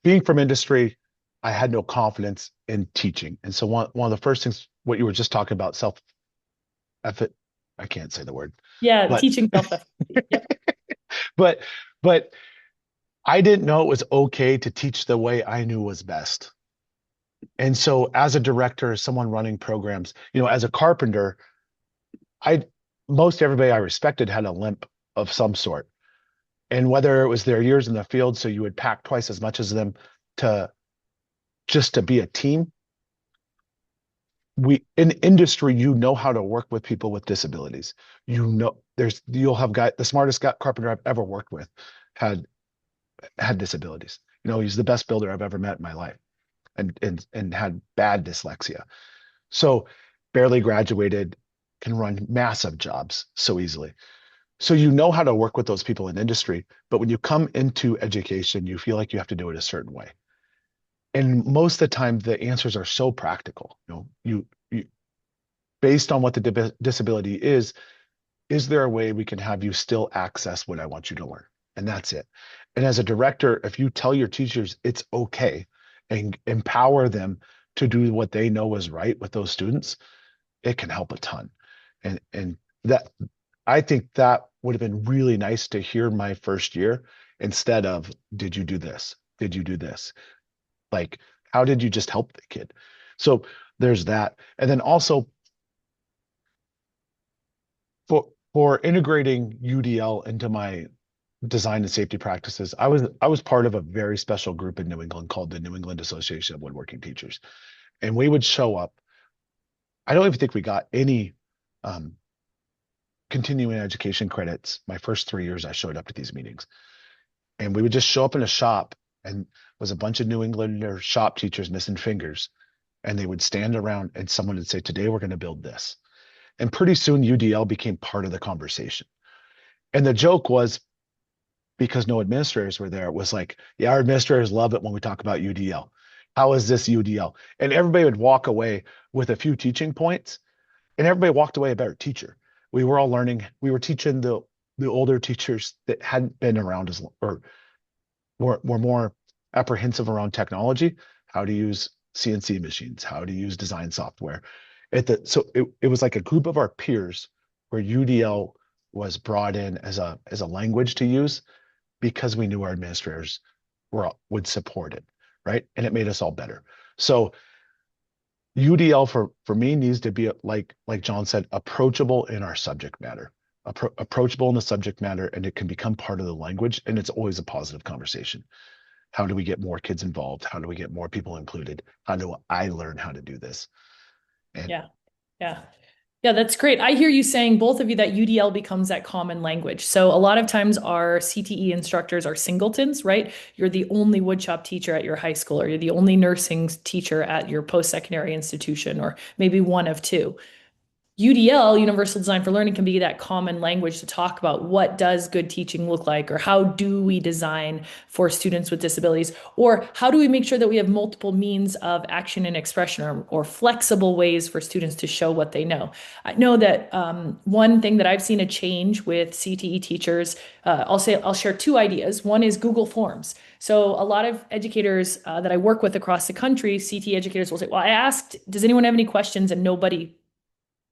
being from industry, I had no confidence in teaching. And so one of the first things, what you were just talking about, effort, I can't say the word. Yeah, But teaching self-efficacy. Yep. but I didn't know it was okay to teach the way I knew was best. And so as a director, as someone running programs, as a carpenter, most everybody I respected had a limp of some sort. And whether it was their years in the field, so you would pack twice as much as them to be a team. In industry, how to work with people with disabilities. You'll have the smartest carpenter I've ever worked with had disabilities. He's the best builder I've ever met in my life, and had bad dyslexia. So barely graduated, can run massive jobs so easily. So you know how to work with those people in industry, but when you come into education, you feel like you have to do it a certain way. And most of the time, the answers are so practical. You based on what the disability is there a way we can have you still access what I want you to learn? And that's it. And as a director, if you tell your teachers it's okay and empower them to do what they know is right with those students, it can help a ton. And that, I think that would have been really nice to hear my first year, instead of, did you do this? Did you do this? Like, how did you just help the kid? So there's that. And then also for integrating UDL into my design and safety practices, I was part of a very special group in New England called the New England Association of Woodworking Teachers. And we would show up. I don't even think we got any continuing education credits. My first 3 years, I showed up to these meetings. And we would just show up in a shop, and was a bunch of New Englander shop teachers missing fingers. And they would stand around and someone would say, today we're going to build this. And pretty soon UDL became part of the conversation. And the joke was, because no administrators were there, it was like, yeah, our administrators love it when we talk about UDL. How is this UDL? And everybody would walk away with a few teaching points, and everybody walked away a better teacher. We were all learning. We were teaching the older teachers that hadn't been around as long, or were more apprehensive around technology, how to use CNC machines, how to use design software. So it was like a group of our peers where UDL was brought in as a language to use, because we knew our administrators would support it, right? And it made us all better. So UDL for me needs to be, like John said, approachable in our subject matter, approachable in the subject matter, and it can become part of the language, and it's always a positive conversation. How do we get more kids involved? How do we get more people included? How do I learn how to do this? And Yeah. Yeah. Yeah, that's great. I hear you saying, both of you, that UDL becomes that common language. So a lot of times our CTE instructors are singletons, right? You're the only woodshop teacher at your high school, or you're the only nursing teacher at your post-secondary institution, or maybe one of two. UDL, Universal Design for Learning, can be that common language to talk about what does good teaching look like, or how do we design for students with disabilities, or how do we make sure that we have multiple means of action and expression, or flexible ways for students to show what they know. I know that one thing that I've seen a change with CTE teachers, I'll share two ideas. One is Google Forms. So a lot of educators that I work with across the country, CTE educators, will say, well, I asked, does anyone have any questions? And nobody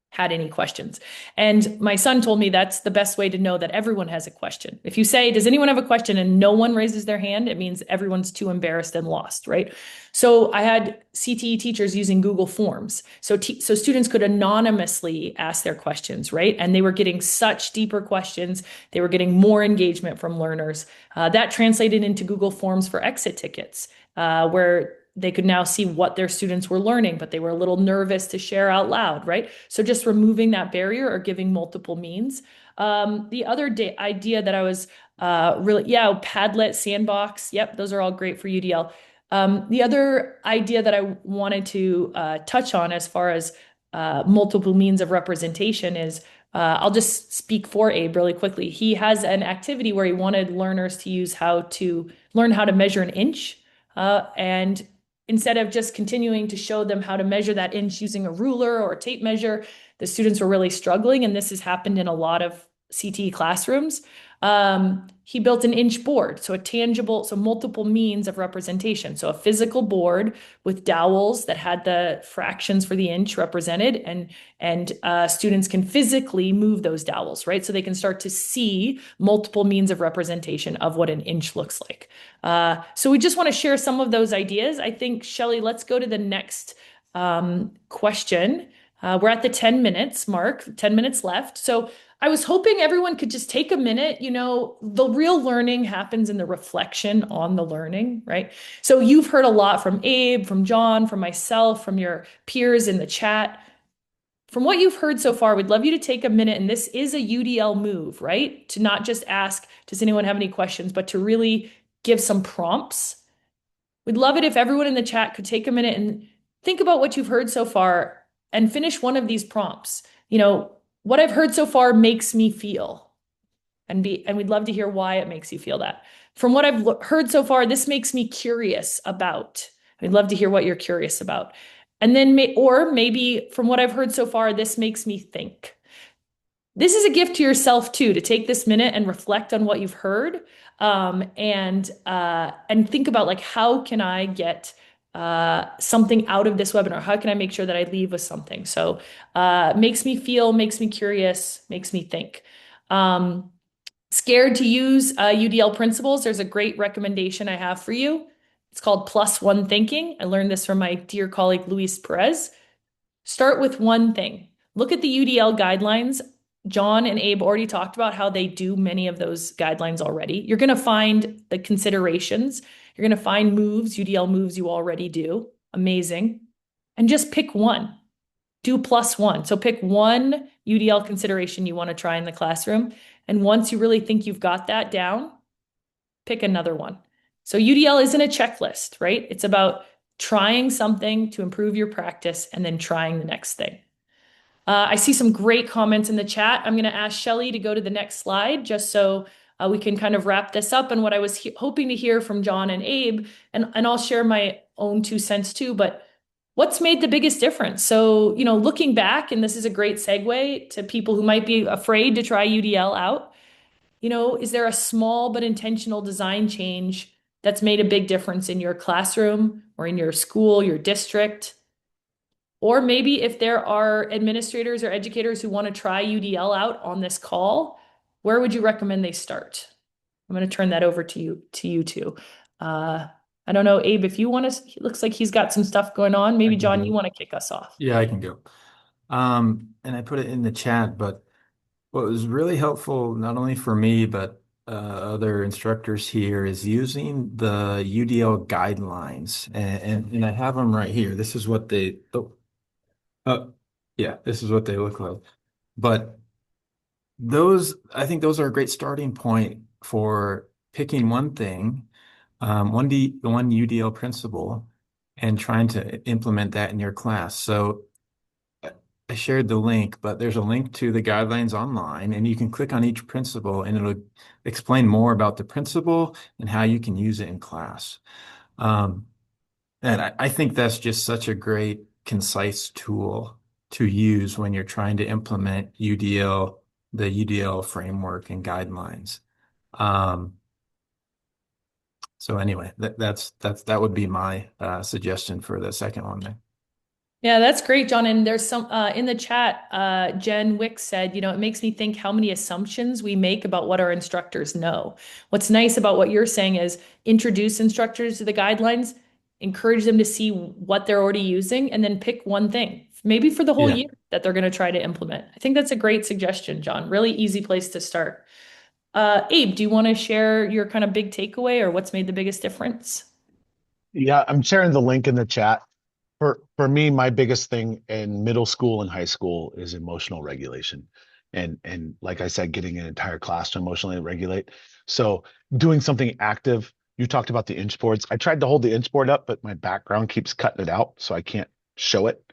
had any questions. And my son told me that's the best way to know that everyone has a question. If you say, does anyone have a question, and no one raises their hand, it means everyone's too embarrassed and lost, right? So I had CTE teachers using Google Forms. So students could anonymously ask their questions, right? And they were getting such deeper questions. They were getting more engagement from learners. That translated into Google Forms for exit tickets, where they could now see what their students were learning, but they were a little nervous to share out loud, right? So just removing that barrier, or giving multiple means. The other idea that I was Padlet, Sandbox. Yep, those are all great for UDL. The other idea that I wanted to touch on, as far as multiple means of representation, is I'll just speak for Abe really quickly. He has an activity where he wanted learners to learn how to measure an inch. And instead of just continuing to show them how to measure that inch using a ruler or a tape measure, the students were really struggling. And this has happened in a lot of CTE classrooms. He built an inch board, so multiple means of representation. So a physical board with dowels that had the fractions for the inch represented, and students can physically move those dowels, right? So they can start to see multiple means of representation of what an inch looks like. So we just want to share some of those ideas. I think, Shelley, let's go to the next question. We're at the 10 minutes mark, 10 minutes left. So I was hoping everyone could just take a minute. The real learning happens in the reflection on the learning, right? So you've heard a lot from Abe, from John, from myself, from your peers in the chat. From what you've heard so far, we'd love you to take a minute, and this is a UDL move, right? To not just ask, does anyone have any questions, but to really give some prompts We'd love it if everyone in the chat could take a minute and think about what you've heard so far and finish one of these prompts. What I've heard so far makes me feel, and we'd love to hear why it makes you feel that. From what I've heard so far, this makes me curious about. We'd love to hear what you're curious about. And then, or maybe from what I've heard so far, this makes me think. This is a gift to yourself too, to take this minute and reflect on what you've heard, and think about, like, how can I get something out of this webinar? How can I make sure that I leave with something? So makes me feel, makes me curious, makes me think. Scared to use UDL principles? There's a great recommendation I have for you. It's called +1 thinking. I learned this from my dear colleague Luis Perez. Start with one thing. Look at the UDL guidelines. John and Abe already talked about how they do many of those guidelines already. You're going to find the considerations. You're going to find moves, UDL moves you already do. Amazing. And just pick one. Do +1. So pick one UDL consideration you want to try in the classroom. And once you really think you've got that down, pick another one. So UDL isn't a checklist, right? It's about trying something to improve your practice and then trying the next thing. I see some great comments in the chat. I'm going to ask Shelly to go to the next slide just so we can kind of wrap this up. And what I was hoping to hear from John and Abe, and I'll share my own 2 cents too, but what's made the biggest difference? So, looking back, and this is a great segue to people who might be afraid to try UDL out, is there a small but intentional design change that's made a big difference in your classroom or in your school, your district? Or maybe if there are administrators or educators who want to try UDL out on this call, where would you recommend they start? I'm going to turn that over to you two. I don't know, Abe, if you want to, it looks like he's got some stuff going on. Maybe John, you want to kick us off? Yeah, I can go. And I put it in the chat, but what was really helpful, not only for me, but other instructors here, is using the UDL guidelines. And I have them right here. This is what this is what they look like. But I think those are a great starting point for picking one thing, one UDL principle, and trying to implement that in your class. So I shared the link, but there's a link to the guidelines online, and you can click on each principle and it'll explain more about the principle and how you can use it in class. And I think that's just such a great, concise tool to use when you're trying to implement UDL, the UDL framework and guidelines. So anyway, that would be my suggestion for the second one there. Yeah, that's great, John. And there's some in the chat, Jen Wick said, it makes me think how many assumptions we make about what our instructors know. What's nice about what you're saying is introduce instructors to the guidelines, encourage them to see what they're already using, and then pick one thing, maybe for the whole year, that they're going to try to implement. I think that's a great suggestion, John. Really easy place to start. Abe, do you want to share your kind of big takeaway or what's made the biggest difference? Yeah, I'm sharing the link in the chat. For me, my biggest thing in middle school and high school is emotional regulation. And like I said, getting an entire class to emotionally regulate. So doing something active. You talked about the inch boards. I tried to hold the inch board up, but my background keeps cutting it out, so I can't show it.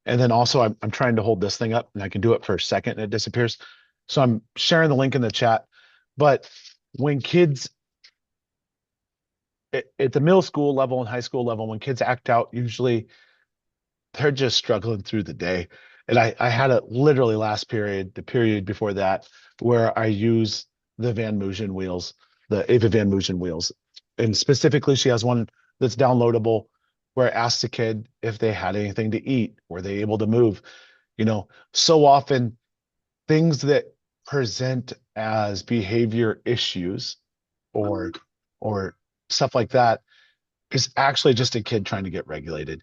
And then also I'm trying to hold this thing up and I can do it for a second and it disappears. So I'm sharing the link in the chat. But when kids at the middle school level and high school level, when kids act out, usually they're just struggling through the day. And I had it literally last period, the period before that, where I use the Van Moosen wheels, the Ava Van Moosen wheels. And specifically, she has one that's downloadable where it asks the kid if they had anything to eat, were they able to move. So often things that present as behavior issues or stuff like that is actually just a kid trying to get regulated.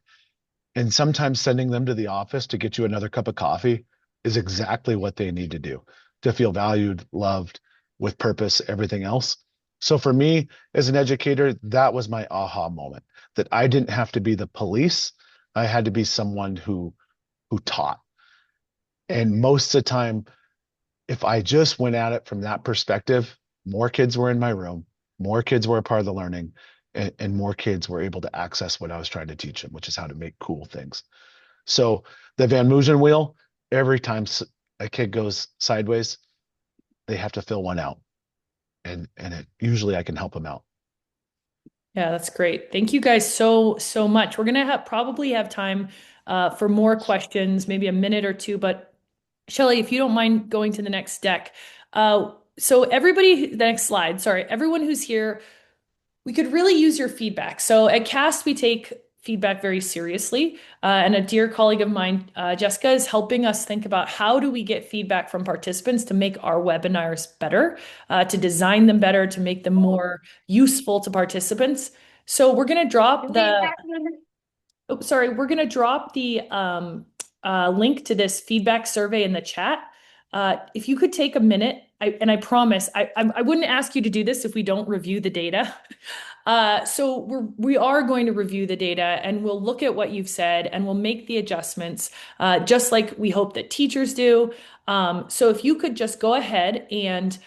And sometimes sending them to the office to get you another cup of coffee is exactly what they need to do to feel valued, loved, with purpose, everything else. So for me as an educator, that was my aha moment, that I didn't have to be the police. I had to be someone who taught. And most of the time, if I just went at it from that perspective, more kids were in my room, more kids were a part of the learning, and more kids were able to access what I was trying to teach them, which is how to make cool things. So the Van Moosen wheel, every time a kid goes sideways, they have to fill one out. And usually I can help them out. Yeah, that's great. Thank you guys so much. We're gonna probably have time for more questions, maybe a minute or two. But Shelly, if you don't mind going to the next deck. So everybody, the next slide, sorry, everyone who's here, we could really use your feedback. So at CAST, we take feedback very seriously. And a dear colleague of mine, Jessica, is helping us think about how do we get feedback from participants to make our webinars better, to design them better, to make them more useful to participants. So we're going to drop the Oh, sorry, we're going to drop the link to this feedback survey in the chat. If you could take a minute, and I promise, I wouldn't ask you to do this if we don't review the data. So we are going to review the data, and we'll look at what you've said, and we'll make the adjustments, just like we hope that teachers do. So if you could just go ahead and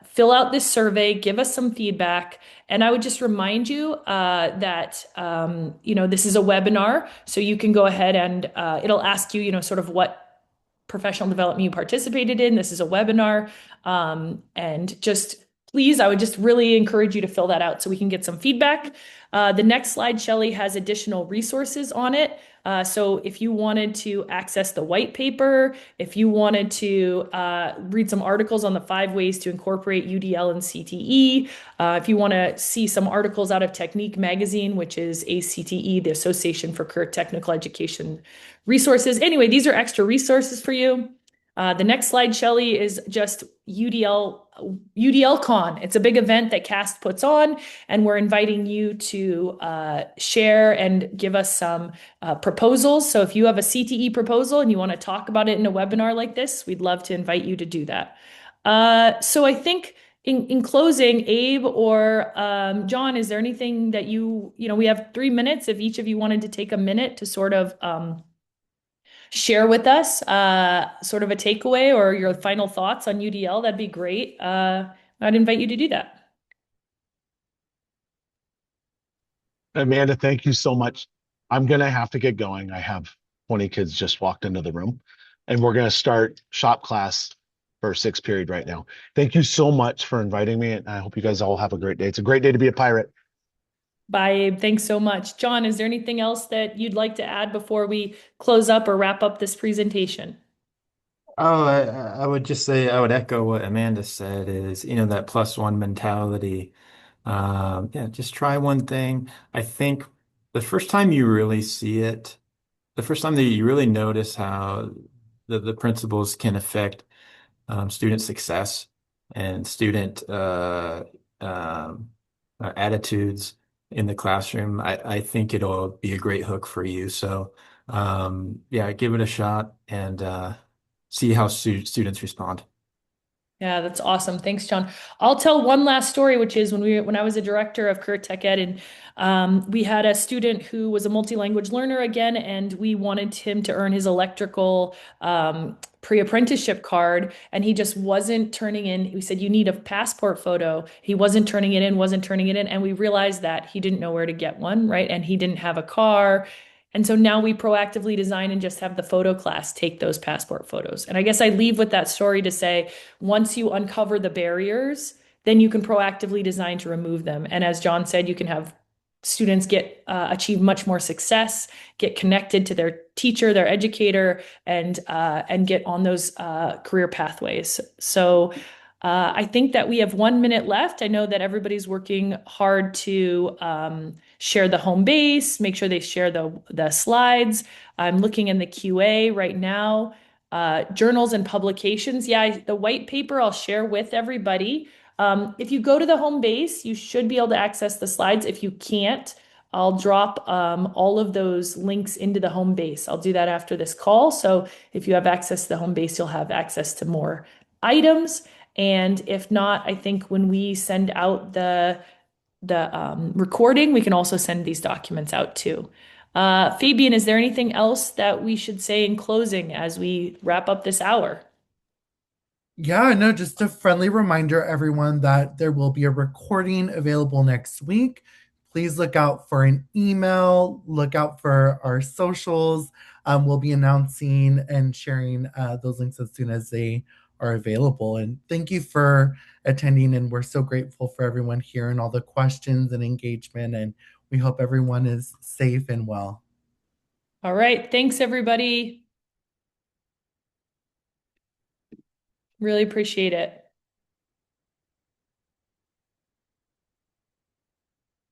fill out this survey, give us some feedback. And I would just remind you that this is a webinar, so you can go ahead and it'll ask you, sort of what professional development you participated in. This is a webinar, and just please, I would just really encourage you to fill that out so we can get some feedback. The next slide, Shelley, has additional resources on it. So if you wanted to access the white paper, if you wanted to read some articles on the 5 ways to incorporate UDL and CTE, if you want to see some articles out of Technique Magazine, which is ACTE, the Association for Career Technical Education Resources. Anyway, these are extra resources for you. The next slide, Shelley, is just UDL Con. It's a big event that CAST puts on, and we're inviting you to share and give us some proposals. So if you have a CTE proposal and you want to talk about it in a webinar like this, we'd love to invite you to do that. So I think in closing, Abe or John, is there anything that we have 3 minutes. If each of you wanted to take a minute to sort of share with us sort of a takeaway or your final thoughts on UDL, that'd be great. I'd invite you to do that. Amanda, thank you so much. I'm going to have to get going. I have 20 kids just walked into the room, and we're going to start shop class for 6th period right now. Thank you so much for inviting me, and I hope you guys all have a great day. It's a great day to be a pirate. Bye, Abe. Thanks so much. John, is there anything else that you'd like to add before we close up or wrap up this presentation? Oh, I would just say I would echo what Amanda said is, that +1 mentality. Yeah, just try one thing. I think the first time you really see it, the first time that you really notice how the principles can affect student success and student attitudes in the classroom, I think it'll be a great hook for you. So, yeah, give it a shot and see how students respond. Yeah, that's awesome. Thanks, John. I'll tell one last story, which is when I was a director of Career Tech Ed, and we had a student who was a multi-language learner again, and we wanted him to earn his electrical pre-apprenticeship card, and he just wasn't turning in. We said, you need a passport photo. He wasn't turning it in, and we realized that he didn't know where to get one, right? And he didn't have a car. And so now we proactively design and just have the photo class take those passport photos. And I guess I leave with that story to say, once you uncover the barriers, then you can proactively design to remove them. And as John said, you can have students achieve much more success, get connected to their teacher, their educator, and get on those career pathways. So I think that we have 1 minute left. I know that everybody's working hard to share the home base, make sure they share the slides. I'm looking in the QA right now. Journals and publications. Yeah, the white paper I'll share with everybody. If you go to the home base, you should be able to access the slides. If you can't, I'll drop all of those links into the home base. I'll do that after this call. So if you have access to the home base, you'll have access to more items. And if not, I think when we send out the recording, we can also send these documents out too. Fabian, is there anything else that we should say in closing as we wrap up this hour? Yeah, no, just a friendly reminder, everyone, that there will be a recording available next week. please look out for an email, look out for our socials. We'll be announcing and sharing those links as soon as they are available. And thank you for attending. And we're so grateful for everyone here and all the questions and engagement. And we hope everyone is safe and well. All right. Thanks, everybody. Really appreciate it.